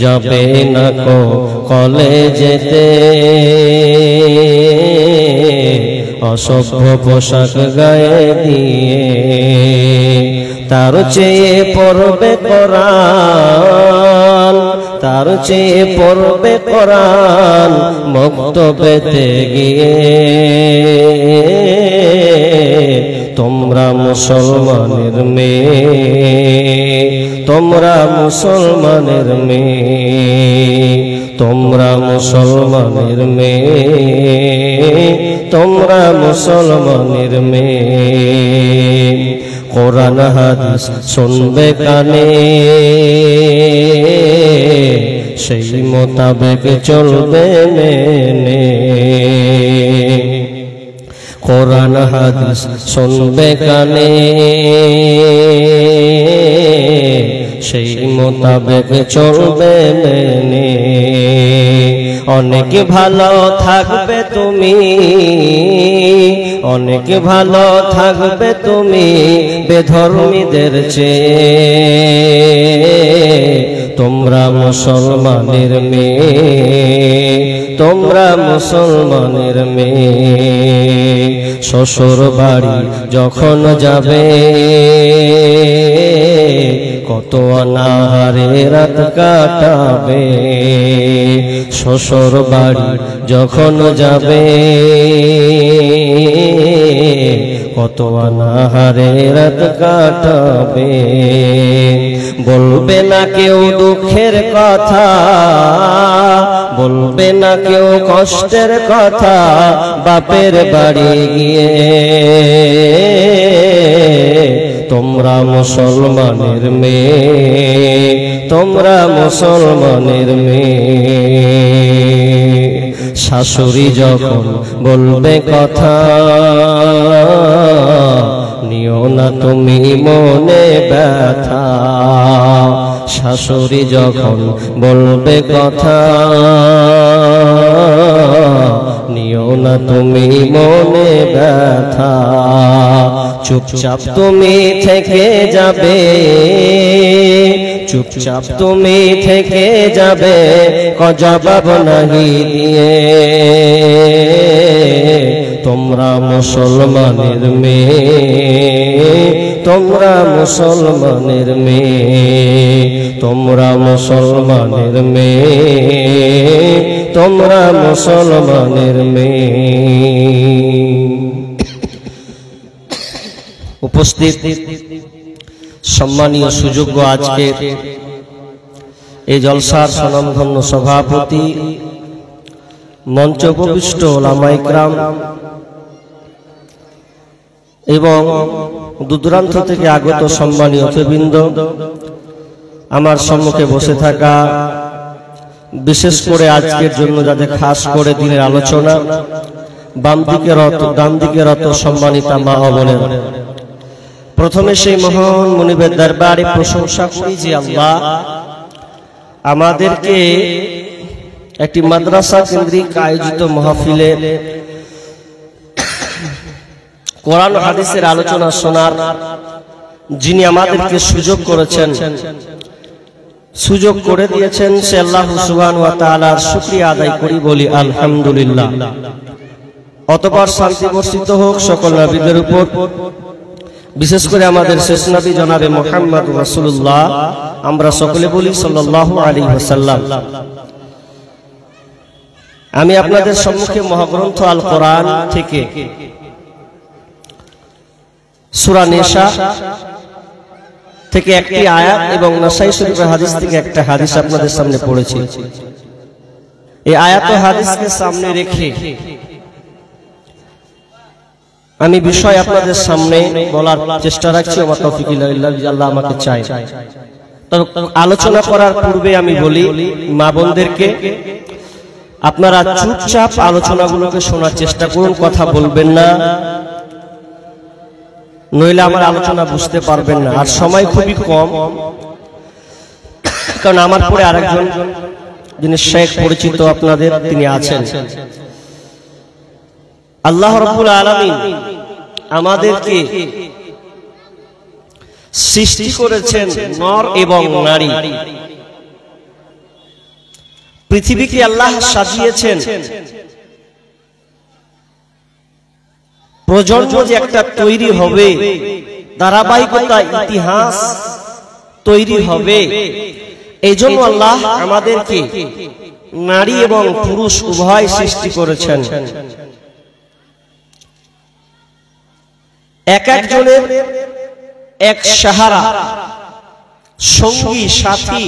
যাবে না কো কলেজেতে, অসভ্য পোশাক গায়ে দিয়ে। তার চেয়ে পড়বে কোরআন, তার চেয়ে পড়বে কোরআন মক্তবেতে গিয়ে। তোমরা মুসলমানের মেয়ে, তোমরা মুসলমানের মেয়ে, তোমরা মুসলমানের মেয়ে, তোমরা মুসলমানের মেয়ে। কোরআন হাদিস শুনবে কানে, সেই মোতাবেক চলবে মেনে। কোরআন হাদিস শুনবে কানে, সেই মোতাবেক চলবে মেনে। অনেক ভালো থাকবে তুমি, অনেক ভালো থাকবে তুমি বেধর্মীদের চেয়ে। তোমরা মুসলমানের মেয়ে, তোমরা মুসলমানের মেয়ে। শ্বশুর বাড়ি যখন যাবে, কত অনাহারে রাত কাটাবে। শ্বশুর বাড়ি যখন যাবে, কত অনাহারে রাত কাটাবে। বলবে না কেউ দুঃখের কথা, বলবে না কেউ কষ্টের কথা বাপের বাড়ি গিয়ে। তোমরা মুসলমানের মেয়ে, তোমরা মুসলমানের মেয়ে। শাশুড়ি যখন বলবে কথা, নিও না তুমি মনে ব্যথা। শাশুড়ি যখন বলবে কথা, নিও না তুমি মনে ব্যথা। চুপচাপ তুমি থেকে যাবে, চুপচাপ তুমি থেকে যাবে জবাব নাহি দিয়ে। তোমরা মুসলমানের মেয়ে, তোমরা মুসলমানের মেয়ে, তোমরা মুসলমানের মেয়ে, তোমরা মুসলমানের মেয়ে। উপস্থিত সম্মানীয় সুযোগ্য আজকের এই জলসার স্বনামধন্য সভাপতি, মঞ্চ উপবিষ্ট ওলামায়ে কেরাম এবং দূরদূরান্ত থেকে আগত সম্মানীয় অতিথিবৃন্দ, আমার সম্মুখে বসে থাকা বিশেষ করে আজকের জন্য যাদের খাস করে দিনের আলোচনা, বাম দিকে রত ডান দিকে রত সম্মানিতা মা ও বোনেরা, প্রথমে সেই মহান মুনিবের দরবারে প্রশংসা করি যে আল্লাহ আমাদেরকে একটি মাদ্রাসা কেন্দ্রিক আয়োজিত মাহফিলে কোরআন ও হাদিসের আলোচনা শোনার যিনি আমাদেরকে সুযোগ করেছেন, সুযোগ করে দিয়েছেন, সে আল্লাহ সুবহানাহু ওয়া তাআলার শুকরিয়া আদায় করি, বলি আলহামদুলিল্লাহ। অতঃপর শান্তি বর্ষিত হোক সকল নবীদের উপর, বিশেষ করে আমাদের শেষ নবী জনাবে মুহাম্মদ রাসূলুল্লাহ, আমরা সকলে বলি সাল্লাল্লাহু আলাইহি ওয়াসাল্লাম। আমি আপনাদের সম্মুখে মহাগ্রন্থ আল কোরআন থেকে সূরা নিসা থেকে একটি আয়াত এবং নাসাই শরীফের হাদিস থেকে একটা হাদিস আপনাদের সামনে পড়েছি। এই আয়াত ও হাদিসকে সামনে রেখে আমি বিষয় আপনাদের সামনে বলার চেষ্টা রাখছি। আমার তৌফিক ইল্লাল্লাহ, আল্লাহ আমাকে চায়। তো আলোচনা করার পূর্বে আমি বলি মা বোনদেরকে, আপনারা চুপচাপ আলোচনাগুলোকে শোনার চেষ্টা করুন, কথা বলবেন না, নইলে আমার আলোচনা বুঝতে পারবেন না। আর সময় খুবই কম, কারণ আমার পরে আরেকজন যিনি শেখ পরিচিত আপনাদের, তিনি আছেন। আল্লাহ রাব্বুল আলামিন আমাদেরকে সৃষ্টি করেছেন নর এবং নারী। পৃথিবীকে আল্লাহ সাজিয়েছেন প্রজন্ম যে একটা তৈরি হবে, ধারাবাহিকতা ইতিহাস তৈরি হবে, এই জন্য আল্লাহ আমাদেরকে নারী এবং পুরুষ উভয় সৃষ্টি করেছেন। এক একজনের এক সাহারা, সঙ্গী সাথী,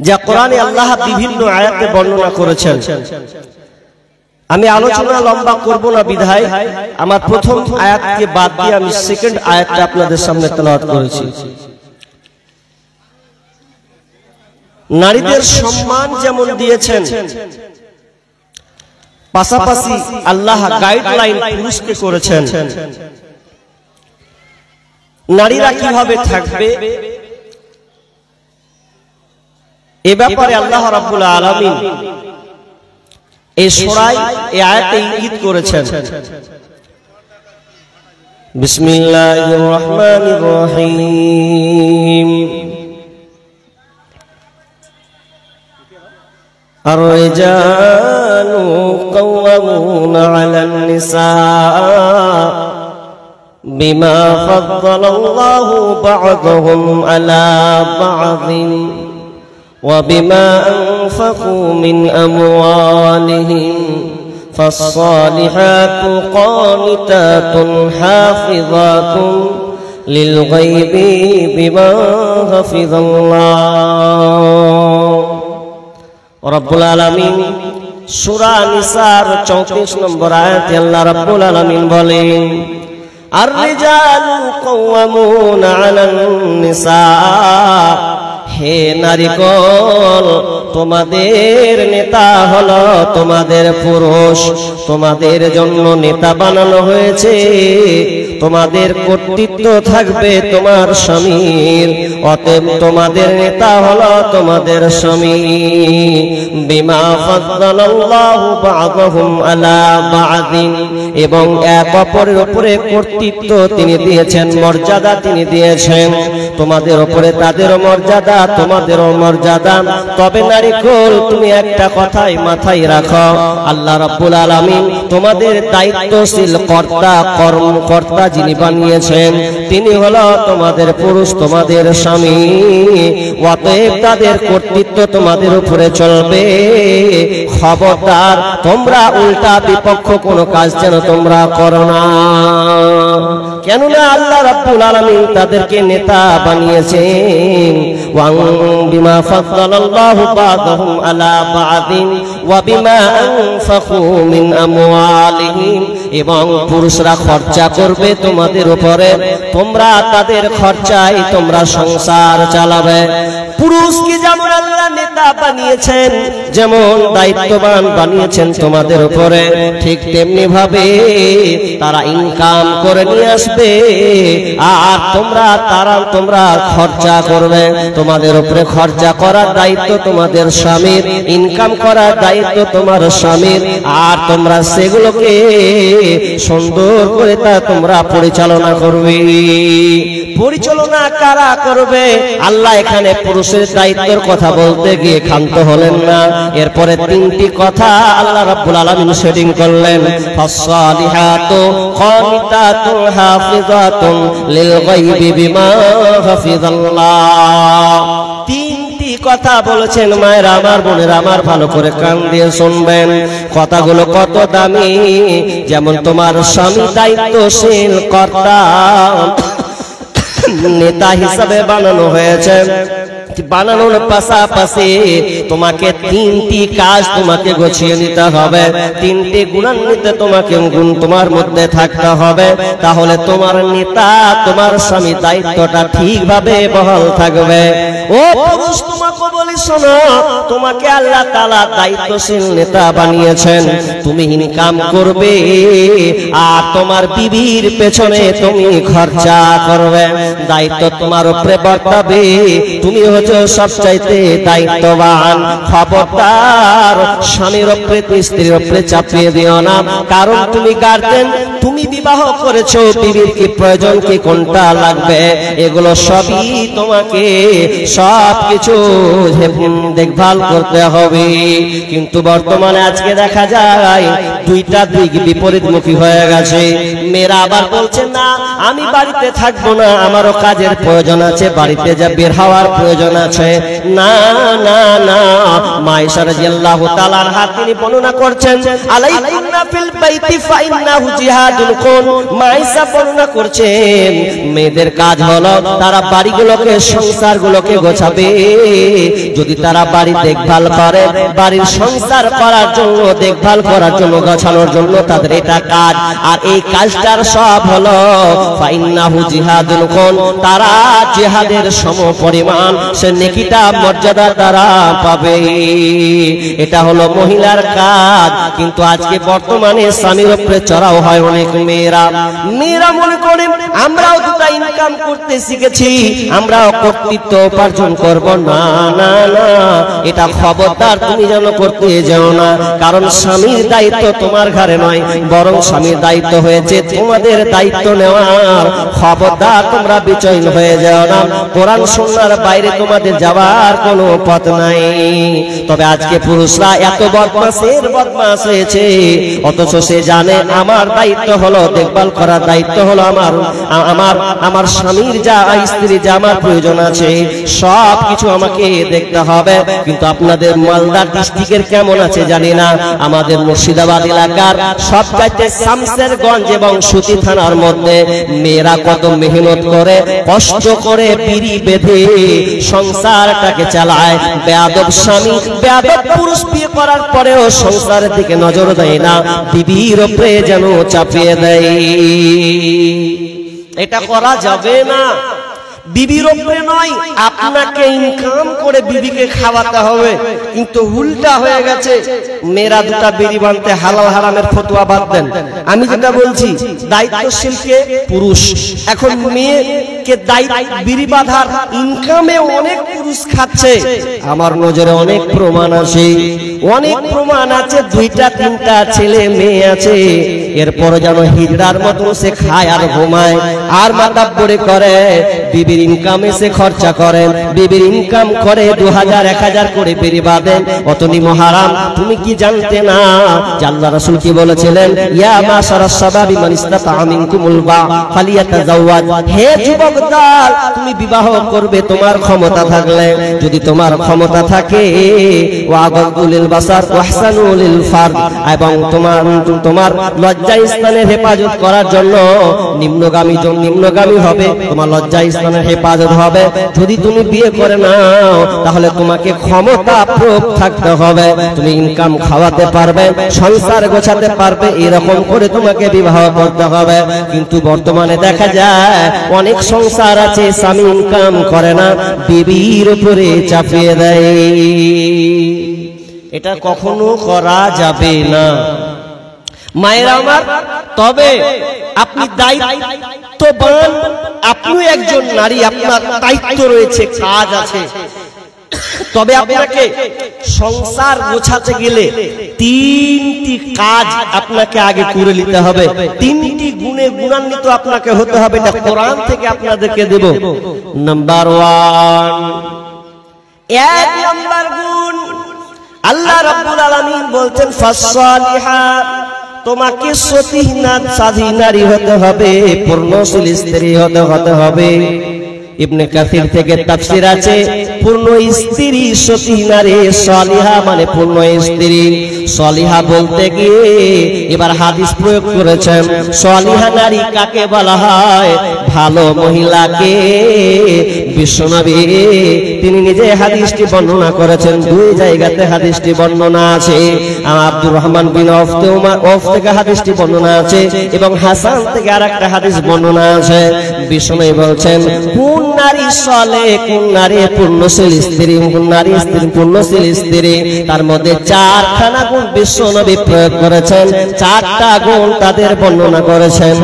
যা কোরআনে আল্লাহ বিভিন্ন আয়াতে বর্ণনা করেছেন। আমি আলোচনা লম্বা করব না বিধায় আমার প্রথম আয়াতকে বাদ দিয়ে আমি সেকেন্ড আয়াতটা আপনাদের সামনে তেলাওয়াত করেছি। নারীদের সম্মান যেমন দিয়েছেন, পাশাপাশি আল্লাহ গাইডলাইন পুরুষকে করেছেন। নারীরা কিভাবে থাকবে এ ব্যাপারে আল্লাহ রাব্বুল আলামিন এই সূরায় এই আয়াতে ইঙ্গিত করেছেন। বিসমিল্লাহির রহমানির রহিম। আর-রিজালু কাওয়ামুনা আলান নিসা বিমা ফাদ্দালাল্লাহু বা'দাহুম আলা বা'দিন وبما أنفقوا من أموالهم فالصالحات قانتات حافظات للغيب بما حفظ الله। রব্বুল আলামিন সূরা নিসার 34 নম্বর আয়াতে আল্লাহ রব্বুল আলামিন বলেন, আর-রিজালু কাওয়ামুনা আলান নিসা, হে নারীগণ, তোমাদের নেতা হলো তোমাদের পুরুষ, তোমাদের জন্য নেতা বানানো হয়েছে, তোমাদের কর্তৃত্ব থাকবে তোমার স্বামীর, অতএব তোমাদের নেতা হলো তোমাদের স্বামী। বিমা ফাদ্দালাল্লাহু বা'দাহুম আলা বা'দিন, এবং এক অপরের উপরে কর্তৃত্ব তিনি দিয়েছেন, মর্যাদা তিনি দিয়েছেন, তোমাদের উপরে তাদের মর্যাদা, তোমাদেরও মর্যাদা। তবে নারীকুল, তুমি একটা কথাই মাথায় রাখো, আল্লাহ রাব্বুল আলামিন তোমাদের দায়িত্বশীল কর্তা, কর্মকর্তা যিনি বানিয়েছেন তিনি হলো তোমাদের পুরুষ, তোমাদের স্বামী। অতএব তাদের কর্তৃত্ব তোমাদের উপরে চলবে। খবরদার, তোমরা উল্টা বিপক্ষ কোনো কাজ যেন তোমরা করো না। কেননা আল্লাহ রাব্বুল আলামিন তাদেরকে নেতা বানিয়েছেন। বিমা ফাদ্দালাল্লাহু বা'দাহুম আলা বা'দিন ওয়া বিমা আনফাকু মিন আমওয়ালিহিম, এবং পুরুষরা খরচা করবে তোমাদের উপরে, তোমরা তাদের খরচায় তোমরা সংসার চালাবে। পুরুষকে যেমন আল্লাহ নেতা বানিয়েছেন, যেমন দায়িত্ববান বানিয়েছেন তোমাদের উপরে, ঠিক তেমনি ভাবে তারা ইনকাম করে নিয়ে আসবে, আর তোমরা খরচা করবে। তোমাদের উপরে খরচা করার দায়িত্ব তোমাদের স্বামীর, ইনকাম করার দায়িত্ব তোমার স্বামীর, আর তোমরা সেগুলোকে সুন্দর করে তা তোমরা পরিচালনা করবে। পরিচালনা কারা করবে? আল্লাহ এখানে পুরুষের দায়িত্বের কথা বলতে গিয়ে ক্ষান্ত হলেন না, এরপরে তিনটি কথা আল্লাহ রাব্বুল আলামিন সেটিং করলেন। ফাসসালিহাতু কানিতাতুন হাফিজাতুন লিল গায়বি বিমা হাফিজাল্লাহ। তিনটি কথা বলেছেন মায়েরা আমার, বোনেরা আমার, ভালো করে কান দিয়ে শুনবেন। কথাগুলো কত দামি। যেমন তোমার স্বামী দায়িত্বশীল কর্তা, নেতা হিসাবে বানানো হয়েছে, বানানোর পাশাপাশি তোমাকে তিনটি কাজ তোমাকে গুছিয়ে নিতে হবে, তিনটি গুণান্বিত তোমাকে গুণ তোমার মধ্যে থাকতে হবে, তাহলে তোমার নেতা, তোমার স্বামী দায়িত্বটা ঠিকভাবে বহাল থাকবে। ও পুরুষ, তোমাকে বলি শোনো, তোমাকে আল্লাহ তাআলা দায়িত্বশীল নেতা বানিয়েছেন, তুমি ইনকাম করবে আর তোমার বিবির পেছনে তুমি খরচা করবে, দায়িত্ব তোমার উপরে বর্তাবে। তুমি হচ্ছে সবচাইতে দায়িত্ববান। খবরদার স্বামীর উপরে স্ত্রীর উপরে চাপিয়ে দিও না, কারণ তুমি গার্জেন, তুমি বিবাহ করেছো, বিবির কি প্রয়োজন, কি কোনটা লাগবে, এগুলো সবই তোমাকে সবকিছু দেখভাল করতে হবে। কিন্তু বর্তমানে আজকে দেখা যায় দুইটা দিক বিপরীতমুখী হয়ে গেছে। মেয়েরা আবার বলছে না আমি বাড়িতে থাকবো না, আমারও কাজের প্রয়োজন আছে, বাড়িতে যা বের হওয়ার প্রয়োজন আছে। না না না, মা আয়েশা রাদিয়াল্লাহু তাআলা আনহা তিনি বর্ণনা করছেন আলাইকুন্না ফিল বাইতি ফাইন্নাহু জিহাদুন কুন। মা আয়েশা বর্ণনা করছেন মেয়েদের কাজ হলো তারা বাড়িগুলোকে, সংসারগুলোকে গোছাবে। যদি তারা বাড়ি দেখভাল করে, বাড়ির সংসার করার জন্য, দেখভাল করার জন্য, গোছানোর জন্য তাদের এটা কাজ, আর এই কাজটার সব হলো ফাইন্নাহু জিহাদুন কুন, তারা জিহাদের সমপরিমাণ সে নেকিটা, মর্যাদা তারা পাবে। এটা হলো মহিলার কাজ। কিন্তু আজকে বর্তমানে স্বামীর উপরে চড়াও হয় অনেক মেয়েরা। মেয়েরা মনে করে আমরাও দুটা ইনকাম করতে শিখেছি, আমরাও কর্তৃত্ব উপার্জন করব। না না না, এটা খবরদার তুমি যেন করতে যাও না, কারণ স্বামীর দায়িত্ব তোমার ঘরে নয়, বরং স্বামীর দায়িত্ব হয়েছে তোমাদের দায়িত্ব নেওয়ার। খবরদার তোমরা বিচলিত হয়ে যাও না, কোরআন সুন্নাহর বাইরে তোমাদের যাওয়ার কোনো পথ নাই। তবে আজকে পুরুষরা এত বদমাশের বদমাশ হয়েছে, অথচ সে জানে আমার দায়িত্ব হলো দেখভাল করার, দায়িত্ব হলো আমার স্বামীর যা, স্ত্রীর যা আমার প্রয়োজন আছে সব কিছু আমাকে দেখতে হবে। কিন্তু আপনাদের মালদা ডিস্ট্রিক্টের কেমন আছে জানি না, আমাদের মুর্শিদাবাদ এলাকার সবচাইতে শামসেরগঞ্জ এবং সুতি থানার মধ্যে মেয়েরা কত মেহনত করে, কষ্ট করে, বিড়ি বেঁধে সংসারটাকে চালায়। বেয়াদব স্বামী, বেয়াদব পুরুষ বিয়ে করার পরেও সংসারের দিকে নজর দেয় না, বিবির উপরে যেন চাপিয়ে দেয়। এটা করা যাবে না। বিবির উপরে নয়, আপনাকে ইনকাম করে বিবিকে খাওয়াতে হবে। কিন্তু উল্টা হয়ে গেছে, মেয়েরা দুটা বিড়ি বানতে হালাল হারামের ফতোয়া বাদ দেন। আমি যেটা বলছি দায়িত্বশীল কে? পুরুষ। এখন মেয়েকে বিড়ি বাঁধার ইনকামে অনেক পুরুষ খাচ্ছে। আমার নজরে অনেক প্রমাণ আছে, অনেক প্রমাণ আছে। দুইটা তিনটা ছেলে মেয়ে আছে, এরপর যেন হিজড়ার মতো সে খায় আর ঘুমায় আর মাতাব্বরি করে। বিবির ইনকামে সে খরচা করেন, বিবির ইনকাম করে 2000 1000 করে বিড়ি বাঁধেন, অতনি হারাম। তুমি কি জানতে না যে আল্লাহ রাসূল কি বলেছিলেন, ইয়া মাশারাস শাবাবি মান ইসতাতা মিনকুমুল বা ফালিয়াতাজাওয়াজ। হে যুবক দল, তুমি বিবাহ করবে তোমার ক্ষমতা থাকলে, যদি তোমার ক্ষমতা থাকে। ওয়াগাদুলিল বাসার ওয়াহসানুলিল ফারদ, এবং তোমার লজ্জা স্থানের হেফাজত করার জন্য নিম্নগামী হবে, তোমার লজ্জা স্থানের হেফাজত হবে। যদি তুমি বিয়ে করে নাও তাহলে তোমাকে ক্ষমতা প্রয়োগ থাকতে হবে, তুমি ইনকাম খাওয়াতে পারবে, সংসার গোছাতে পারবে, এরকম করে তোমাকে বিবাহ করতে হবে। কিন্তু বর্তমানে দেখা যায় অনেক সংসার আছে স্বামী ইনকাম করে না, বিবির উপরে চাপিয়ে দেয়। এটা কখনো করা যাবে না মায়েরা আমার। তবে আপনি দায়িত্ববান, আপনি একজন নারী, আপনার দায়িত্ব রয়েছে, কাজ আছে। তবে আপনাকে সংসার গোছাতে গেলে 3টি কাজ আপনাকে আগে করে নিতে হবে, 3টি গুণে গুণান্বিত আপনাকে হতে হবে। এটা কোরআন থেকে আপনাদেরকে দেব। নাম্বার 1, 1 নাম্বার গুণ, আল্লাহ রাব্বুল আলামিন বলছেন ফাসসালিহাত, তোমাকে সতীনাথ সাধী নারী হতে হবে, পূর্ণশীল স্ত্রী হতে হবে। ইবনে কাসির থেকে তাফসীর আছে পূর্ণ স্ত্রী সতী নারী, সালিহা মানে পূর্ণ স্ত্রী। সালিহা বলতে গিয়ে এবার হাদিস প্রয়োগ করেছেন। সালিহা নারী কাকে বলা হয়? ভালো মহিলাকে। বিশ্বনবী তিনি নিজে হাদিসটি বর্ণনা করেছেন, 2 জায়গাতে হাদিসটি বর্ণনা আছে। আব্দুর রহমান বিন ওফ থেকে হাদিসটি বর্ণনা আছে এবং হাসান থেকে আরেকটা হাদিস বর্ণনা আছে। বিশ্বনবী বলছেন, পূর্ণ নারী সালেহ, কোন নারী পূর্ণশীল স্ত্রী, কোন নারী স্ত্রী পূর্ণশীল স্ত্রী, তার মধ্যে চারখানা গুণ বিশ্বনবী প্রয়োগ করেছেন। চারটা গুণ তাদের বর্ণনা করেছেন।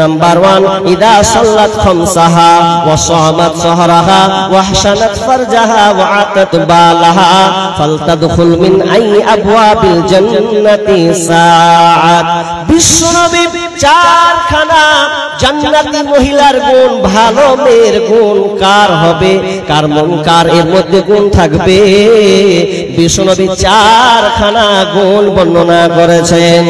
নাম্বার 1, ইদা সাল্লাত খামসাহা ওয়া সামাত সাহরাহা ওয়া হাসানাত ফারজাহা ওয়া আতাত বালাহা ফালতাদখুল মিন আই আবওয়াবিল জান্নাতি সাআত। বিশ্বনবী চারখানা জান্নাতি মহিলার গুণ, ভালো মেয়ের গুণ কার হবে, কার মন কার এর মধ্যে গুণ থাকবে, বিশ্বনবী চারখানা গুণ বর্ণনা করেছেন।